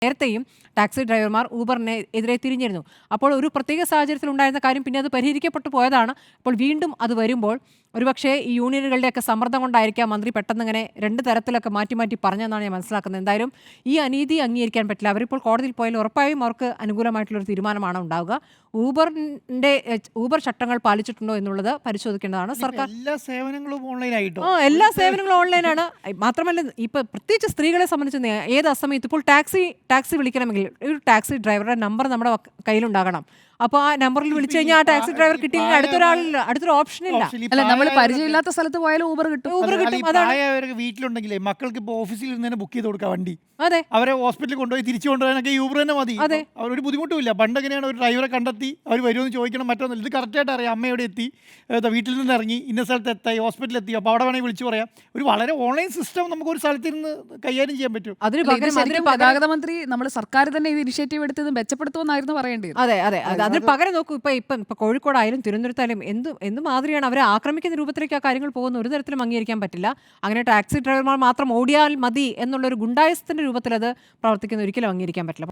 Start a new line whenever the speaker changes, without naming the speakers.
നേരത്തെയും ടാക്സി ഡ്രൈവർമാർ ഊബറിനെ എതിരെ തിരിഞ്ഞിരുന്നു. അപ്പോൾ ഒരു പ്രത്യേക സാഹചര്യത്തിൽ ഉണ്ടായിരുന്ന കാര്യം പിന്നെ അത് പരിഹരിക്കപ്പെട്ടു പോയതാണ്. അപ്പോൾ വീണ്ടും അത് വരുമ്പോൾ ഒരുപക്ഷേ ഈ യൂണിയനുകളുടെയൊക്കെ സമ്മർദ്ദം കൊണ്ടായിരിക്കാം മന്ത്രി പെട്ടെന്ന് ഇങ്ങനെ രണ്ട് തരത്തിലൊക്കെ മാറ്റി മാറ്റി പറഞ്ഞതെന്നാണ് ഞാൻ മനസ്സിലാക്കുന്നത്. എന്തായാലും ഈ അനീതി അംഗീകരിക്കാൻ പറ്റില്ല. അവരിപ്പോൾ കോടതിയിൽ പോയാൽ ഉറപ്പായും അവർക്ക് അനുകൂലമായിട്ടുള്ളൊരു തീരുമാനമാണ് ഉണ്ടാവുക. ഊബർ ചട്ടങ്ങൾ പാലിച്ചിട്ടുണ്ടോ എന്നുള്ളത് പരിശോധിക്കേണ്ടതാണ് സർക്കാർ.
എല്ലാ സേവനങ്ങളും ഓൺലൈനായിട്ടോ?
എല്ലാ സേവനങ്ങളും ഓൺലൈനാണ്. മാത്രമല്ല ഇപ്പൊ പ്രത്യേകിച്ച് സ്ത്രീകളെ സംബന്ധിച്ച് ഏത് അസമയത്ത് ഇപ്പോൾ ടാക്സി വിളിക്കണമെങ്കിൽ ഒരു ടാക്സി ഡ്രൈവറുടെ നമ്പർ നമ്മുടെ കയ്യിലുണ്ടാകണം. അപ്പോൾ ആ നമ്പറിൽ വിളിച്ചു കഴിഞ്ഞാൽ ആ ടാക്സി ഡ്രൈവർ കിട്ടിയില്ലെങ്കിൽ അടുത്തൊരു ഓപ്ഷൻ ഇല്ല.
അല്ല, നമ്മൾ പരിചയമില്ലാത്ത സ്ഥലത്ത് പോയാലും ഊബർ കിട്ടും.
വീട്ടിലുണ്ടെങ്കിലേ മക്കൾക്ക് ഇപ്പോൾ ഓഫീസിൽ നിന്ന് തന്നെ ബുക്ക് ചെയ്ത് കൊടുക്കാം വണ്ടി.
അതെ,
അവരെ ഹോസ്പിറ്റലിൽ കൊണ്ടുപോയി തിരിച്ചു കൊണ്ടുപോകാനൊക്കെ യൂബർ തന്നെ മതി. അവരൊരു ബുദ്ധിമുട്ടുമില്ല. പണ്ട് എങ്ങനെയാണ് ഒരു ഡ്രൈവറെ കണ്ടെത്തി അവർ വരുമെന്ന് ചോദിക്കണം, മറ്റൊന്നുമില്ല. ഇത് കറക്റ്റായിട്ട് അറിയാം. അമ്മ എവിടെ എത്തി, വീട്ടിൽ നിന്ന് ഇറങ്ങി, ഇന്ന സ്ഥലത്ത് എത്തായി, ഹോസ്പിറ്റലിൽ എത്തി, അപ്പോൾ അവിടെ വേണമെങ്കിൽ വിളിച്ചു പറയാം. ഒരു വളരെ ഓൺലൈൻ സിസ്റ്റം നമുക്ക് ഒരു സ്ഥലത്ത് നിന്ന് കൈകാര്യം ചെയ്യാൻ പറ്റും.
ഗതാഗത മന്ത്രി നമ്മൾ സർക്കാർ തന്നെ ഇത് ഇനിഷ്യേറ്റീവ് എടുത്തത് മെച്ചപ്പെടുത്തുമെന്നായിരുന്നു പറയേണ്ടത്.
അതെ, അതിന് പകരം നോക്കൂ, ഇപ്പം കോഴിക്കോടായാലും തിരുവനന്തപുരത്തായാലും എന്ത് മാതിരിയാണ് അവരെ ആക്രമിക്കുന്ന രൂപത്തിലേക്ക് ആ കാര്യങ്ങൾ പോകുന്ന ഒരു തരത്തിലും അംഗീകരിക്കാൻ പറ്റില്ല. അങ്ങനെ ടാക്സി ഡ്രൈവർമാർ മാത്രം ഓടിയാൽ മതി എന്നുള്ളൊരു ഗുണ്ടായസത്തിന്റെ രൂപത്തിൽ അത് പ്രവർത്തിക്കുന്ന ഒരിക്കലും അംഗീകരിക്കാൻ പറ്റില്ല.